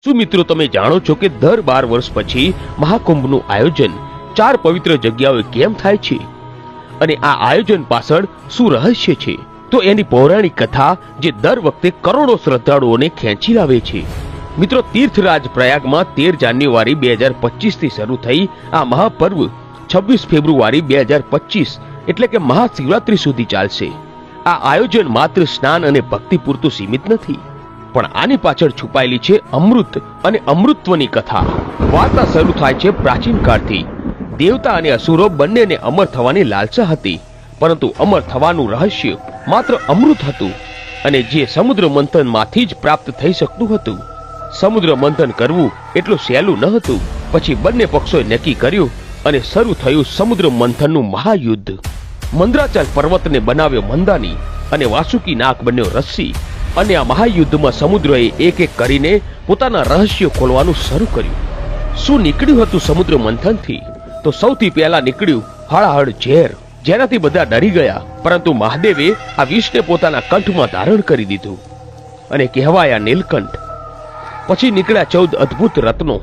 શું મિત્રો તમે જાણો છો કે દર 12 વર્ષ પછી મહાકુંભનું આયોજન 4 પવિત્ર જગ્યાઓએ કેમ થાય છે અને આ આયોજન પાછળ શું રહસ્ય છે? તો એની પૌરાણિક કથા જે દર વખતે કરોડો શ્રદ્ધાળુઓને ખેંચી લાવે છે। મિત્રો, તીર્થરાજ પ્રયાગમાં 13 જાન્યુઆરી 2025 થી શરૂ થઈ આ મહાપર્વ 26 ફેબ્રુઆરી 2025 એટલે કે મહાશિવરાત્રી સુધી ચાલશે। આ આયોજન માત્ર સ્નાન અને ભક્તિ પૂરતું સીમિત નથી, પણ આની પાછળ છુપાયેલી છે અમૃત અને અમૃતત્વની કથા। વાર્તા શરૂ થાય છે પ્રાચીન કાળથી। દેવતા અને અસુરો બંનેને અમર થવાની લાલસા હતી, પરંતુ અમર થવાનું રહસ્ય માત્ર અમૃત હતું અને જે સમુદ્ર મંથન માંથી જ પ્રાપ્ત થઈ શકતું હતું। સમુદ્ર મંથન કરવું એટલું સહેલું ન હતું। પછી બંને પક્ષોએ નક્કી કર્યું અને શરૂ થયું સમુદ્ર મંથનનું મહાયુદ્ધ। મંદરાચલ પર્વતને બનાવ્યો મંદાની અને વાસુકી નાગ બન્યો રસ્સી અને આ મહાયુદ્ધમાં સમુદ્રએ એક એક કરીને પોતાના રહસ્યો ખોલવાનું શરૂ કર્યું। શું નીકળ્યું હતું સમુદ્ર મંથનથી? તો સૌથી પહેલા નીકળ્યું હળાહળ ઝેર, જેનાથી બધા ડરી ગયા, પરંતુ મહાદેવે આ વિષને પોતાના કંઠમાં ધારણ કરી દીધું અને કહેવાયા નીલકંઠ। પછી નીકળ્યા 14 અદ્ભુત રત્નો,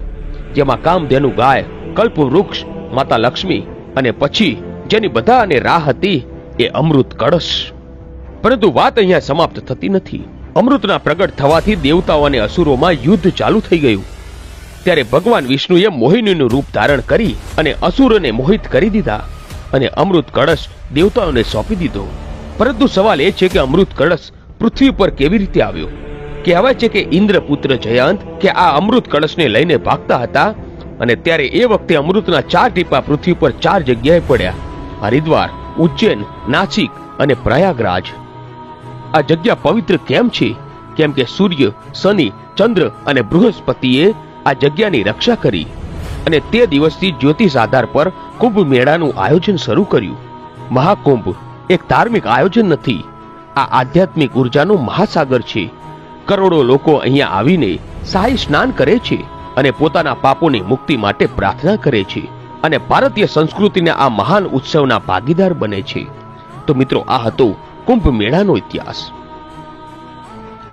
જેમાં કામધેનુ ગાય, કલ્પવૃક્ષ, માતા લક્ષ્મી અને પછી જેની બધાને રાહ હતી એ અમૃત કળશ। પરંતુ વાત અહીંયા સમાપ્ત થતી નથી। અમૃતના પ્રગટ થવાથી દેવતાઓ અને અસુરોમાં યુદ્ધ ચાલુ થઈ ગયું। ત્યારે ભગવાન વિષ્ણુએ મોહિનીનું રૂપ ધારણ કરી અને અસુરોને મોહિત કરી દીધા અને અમૃત કળશ દેવતાઓને સોંપી દીધો। પરંતુ સવાલ એ છે કે અમૃત કળશ પૃથ્વી પર કેવી રીતે આવ્યો? કહેવાય છે કે ઇન્દ્રપુત્ર જયંત કે આ અમૃત કળશને લઈને ભાગતા હતા અને ત્યારે એ વખતે અમૃતના 4 ટીપા પૃથ્વી પર 4 જગ્યાએ પડ્યા: હરિદ્વાર, ઉજ્જૈન, નાસિક અને પ્રયાગરાજ। આ જગ્યા પવિત્ર કેમ છે? કેમ કે સૂર્ય, શનિ, ચંદ્ર અને બૃહસ્પતિએ આ જગ્યાની રક્ષા કરી અને તે દિવસથી જ્યોતિષ આધાર પર કુંભ મેળાનું આયોજન શરૂ કર્યું। મહાકુંભ એક ધાર્મિક આયોજન નથી, આ આધ્યાત્મિક ઉર્જાનો મહાસાગર છે। કરોડો લોકો અહીંયા આવીને શાહી સ્નાન કરે છે અને પોતાના પાપોની મુક્તિ માટે પ્રાર્થના કરે છે અને ભારતીય સંસ્કૃતિના આ મહાન ઉત્સવના ભાગીદાર બને છે। તો મિત્રો, આ હતો કુંભ મેળાનો ઇતિહાસ।